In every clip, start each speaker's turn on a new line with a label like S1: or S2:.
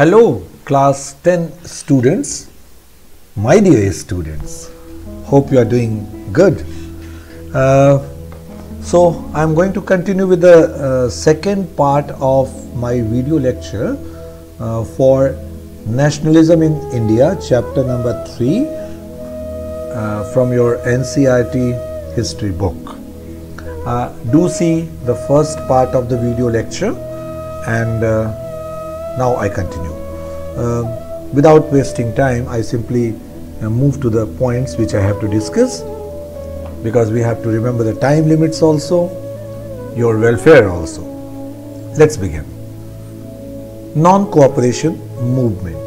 S1: Hello class 10 students, my dear students, hope you are doing good. So I am going to continue with the second part of my video lecture for Nationalism in India, chapter number 3 from your NCERT history book. Do see the first part of the video lecture, and now I continue. Without wasting time, I simply move to the points which I have to discuss, because we have to remember the time limits also, your welfare also. Let's begin. Non-cooperation movement.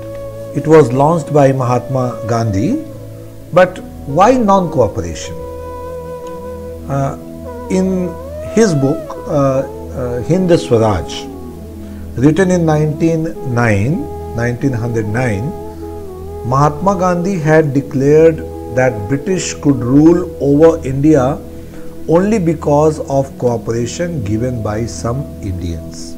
S1: It was launched by Mahatma Gandhi, but why non-cooperation? In his book Hind Swaraj, written in 1909, Mahatma Gandhi had declared that British could rule over India only because of cooperation given by some Indians.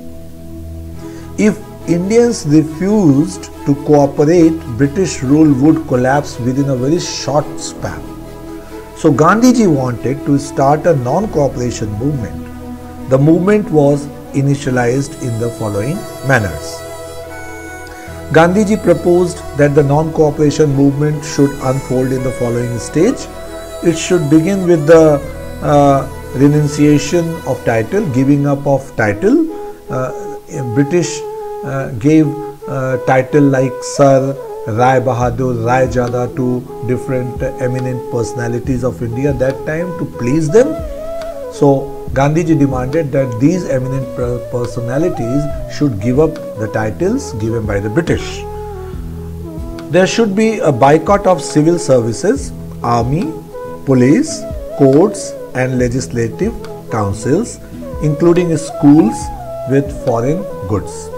S1: If Indians refused to cooperate, British rule would collapse within a very short span. So Gandhiji wanted to start a non-cooperation movement. The movement was initialized in the following manners. Gandhiji proposed that the non-cooperation movement should unfold in the following stage. It should begin with the renunciation of title, giving up of title. British gave title like Sir, Rai Bahadur, Rai Jada to different eminent personalities of India that time to please them. So Gandhiji demanded that these eminent personalities should give up the titles given by the British. There should be a boycott of civil services, army, police, courts and legislative councils, including schools with foreign goods.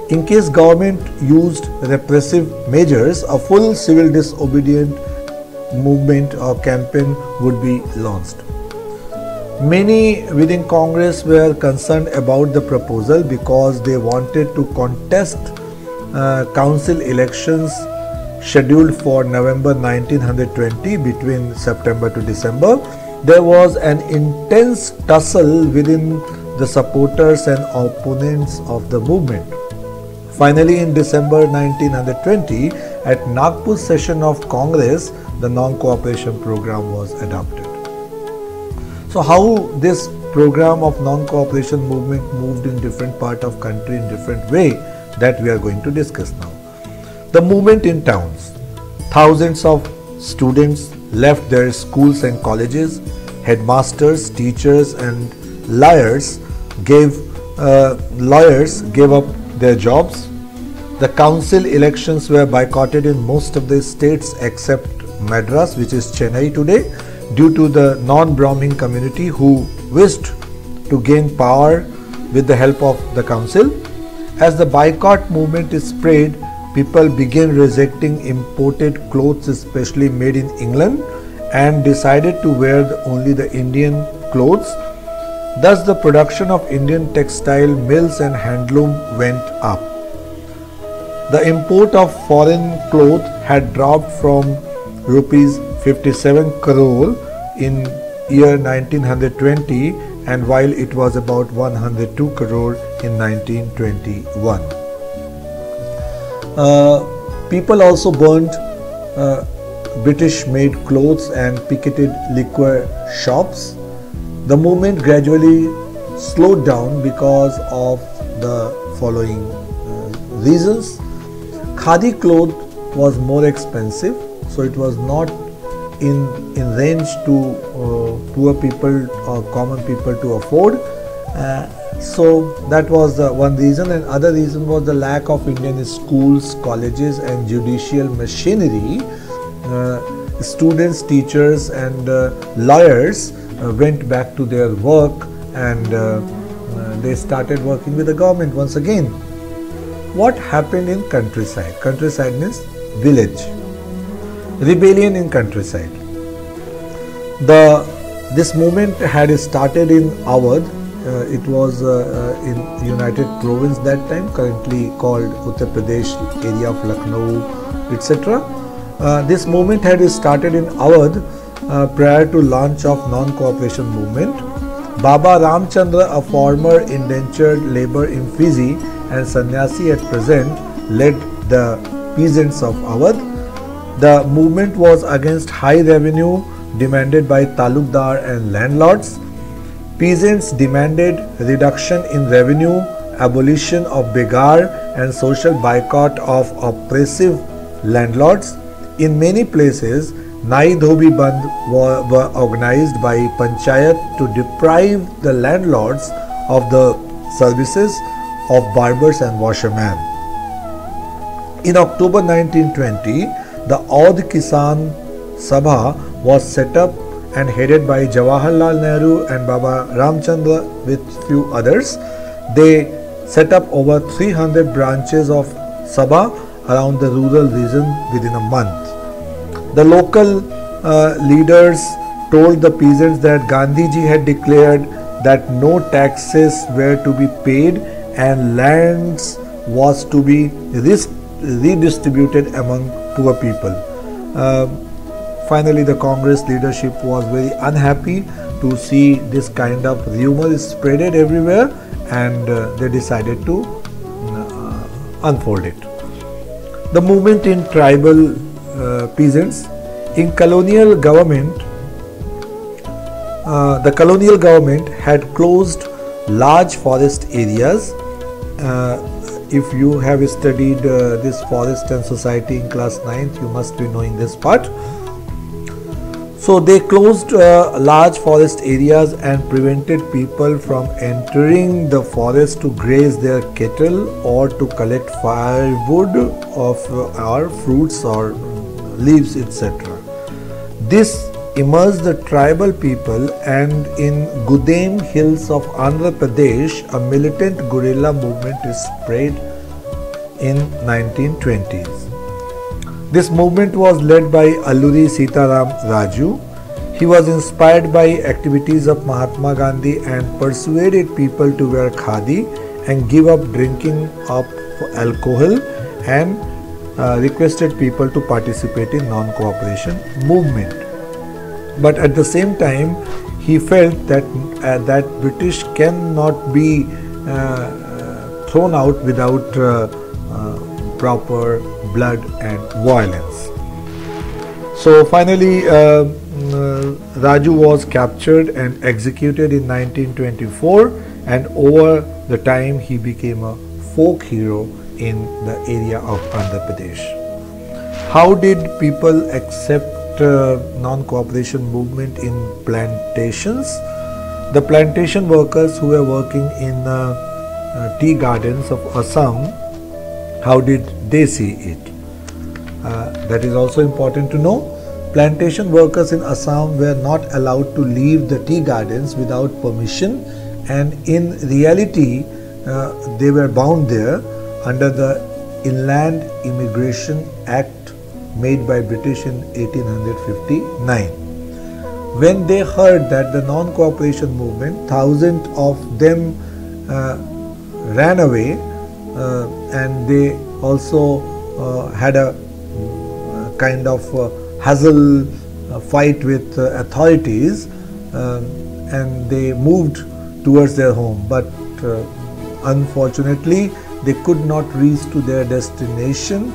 S1: In case government used repressive measures, a full civil disobedient movement or campaign would be launched. Many within Congress were concerned about the proposal because they wanted to contest council elections scheduled for November 1920 between September to December. There was an intense tussle within the supporters and opponents of the movement. Finally, in December 1920, at Nagpur session of Congress, the non-cooperation program was adopted. So how this program of non-cooperation movement moved in different part of country in different way, that we are going to discuss now. The movement in towns. Thousands of students left their schools and colleges. Headmasters, teachers and lawyers gave up their jobs. The council elections were boycotted in most of the states except Madras, which is Chennai today, due to the non-Brahmin community who wished to gain power with the help of the council. As the boycott movement is spread, people began rejecting imported clothes, especially made in England, and decided to wear only the Indian clothes. Thus, the production of Indian textile mills and handloom went up. The import of foreign cloth had dropped from rupees 57 crore in year 1920, and while it was about 102 crore in 1921. People also burnt British made clothes and picketed liquor shops. The movement gradually slowed down because of the following reasons. Khadi cloth was more expensive, so it was not in range to poor people or common people to afford. So that was the one reason, and other reason was the lack of Indian schools, colleges and judicial machinery. Students, teachers and lawyers went back to their work, and they started working with the government once again. What happened in countryside? Countryside means village. Rebellion in countryside. This movement had started in Awadh it was in United Province that time, currently called Uttar Pradesh area of Lucknow, etc. This movement had started in Awadh prior to launch of non-cooperation movement. Baba Ramchandra, a former indentured labor in Fiji and sannyasi at present, led the peasants of Awadh. The movement was against high revenue demanded by talukdar and landlords. Peasants demanded reduction in revenue, abolition of begar and social boycott of oppressive landlords. In many places, Nai Dhobi Bandh were organized by Panchayat to deprive the landlords of the services of barbers and washermen. In October 1920, the Audh Kisan Sabha was set up and headed by Jawaharlal Nehru and Baba Ramchandra with few others. They set up over 300 branches of Sabha around the rural region within a month. The local leaders told the peasants that Gandhiji had declared that no taxes were to be paid and lands was to be redistributed among poor people. Finally, the Congress leadership was very unhappy to see this kind of rumor spreaded everywhere, and they decided to unfold it. The movement in tribal peasants. In colonial government, the colonial government had closed large forest areas. If you have studied this forest and society in class 9th, you must be knowing this part. So they closed large forest areas and prevented people from entering the forest to graze their cattle or to collect firewood of or fruits or leaves, etc. This immersed the tribal people, and in Gudem hills of Andhra Pradesh, a militant guerrilla movement is spread in 1920s. This movement was led by Alluri Sitaram Raju. He was inspired by activities of Mahatma Gandhi and persuaded people to wear khadi and give up drinking of alcohol, and requested people to participate in non-cooperation movement. But at the same time, he felt that that British cannot be thrown out without proper blood and violence. So finally, Raju was captured and executed in 1924, and over the time he became a folk hero in the area of Andhra Pradesh. How did people accept non-cooperation movement in plantations? The plantation workers who were working in tea gardens of Assam, how did they see it? That is also important to know. Plantation workers in Assam were not allowed to leave the tea gardens without permission, and in reality they were bound there under the Inland Immigration Act made by British in 1859. When they heard that the non-cooperation movement, thousands of them ran away, and they also had a kind of hassle fight with authorities, and they moved towards their home, but unfortunately they could not reach to their destination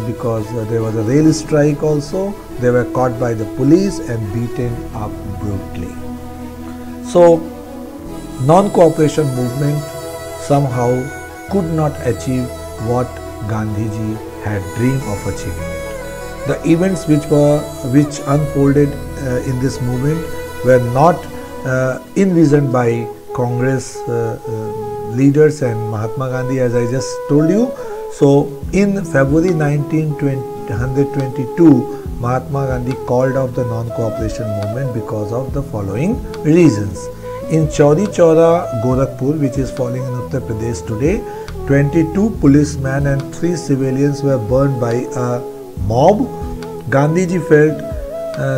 S1: because there was a rail strike also. They were caught by the police and beaten up brutally. So non-cooperation movement somehow could not achieve what Gandhiji had dreamed of achieving it. The events which unfolded in this movement were not envisioned by Congress leaders and Mahatma Gandhi, as I just told you. So in February 1922, Mahatma Gandhi called off the non-cooperation movement because of the following reasons. In Chauri Chaura, Gorakhpur, which is falling in Uttar Pradesh today, 22 policemen and 3 civilians were burned by a mob. Gandhiji felt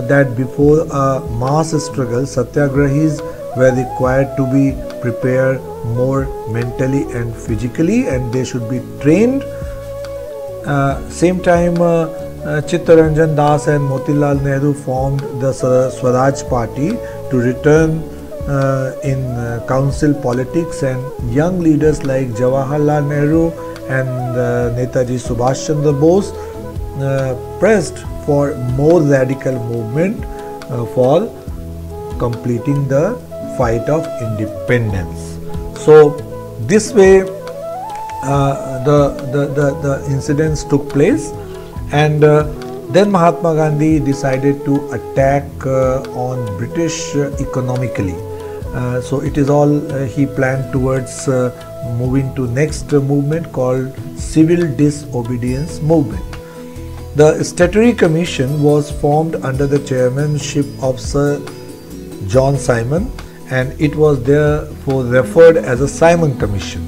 S1: that before a mass struggle, satyagrahis were required to be prepare more mentally and physically, and they should be trained. Same time, Chittaranjan Das and Motilal Nehru formed the Swaraj Party to return in council politics, and young leaders like Jawaharlal Nehru and Netaji Subhash Chandra Bose pressed for more radical movement for completing the fight of independence. So this way the incidents took place, and then Mahatma Gandhi decided to attack on British economically. So it is all he planned towards moving to next movement called Civil Disobedience Movement. The Statutory Commission was formed under the chairmanship of Sir John Simon, and it was therefore referred as a Simon Commission.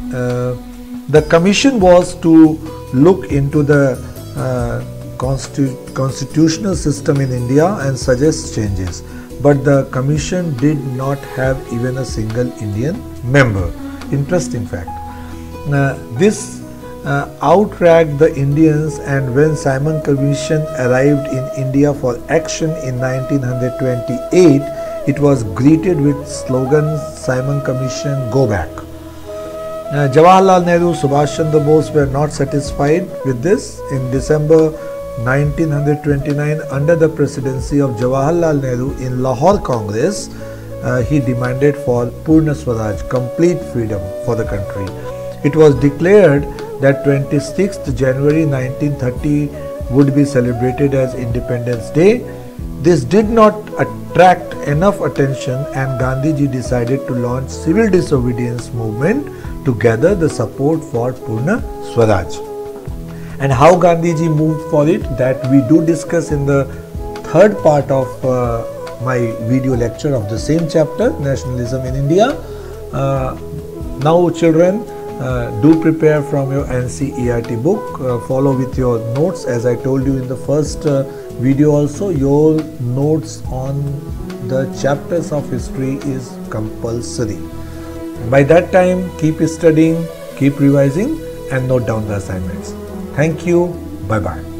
S1: The commission was to look into the constitutional system in India and suggest changes, but the commission did not have even a single Indian member. Interesting fact. This outranked the Indians, and when Simon Commission arrived in India for action in 1928, it was greeted with slogan Simon Commission go back. Jawaharlal Nehru, Subhash Chandra Bose were not satisfied with this. In December 1929, under the presidency of Jawaharlal Nehru in Lahore Congress, he demanded for Purna Swaraj, complete freedom for the country. It was declared that 26th January 1930 would be celebrated as Independence Day. This did not attract enough attention, and Gandhiji decided to launch Civil Disobedience Movement to gather the support for Purna Swaraj. And how Gandhiji moved for it, that we do discuss in the third part of my video lecture of the same chapter, Nationalism in India. Now children, do prepare from your NCERT book, follow with your notes. As I told you in the first video also, your notes on the chapters of history is compulsory. By that time, keep studying, keep revising, and note down the assignments. Thank you. Bye-bye.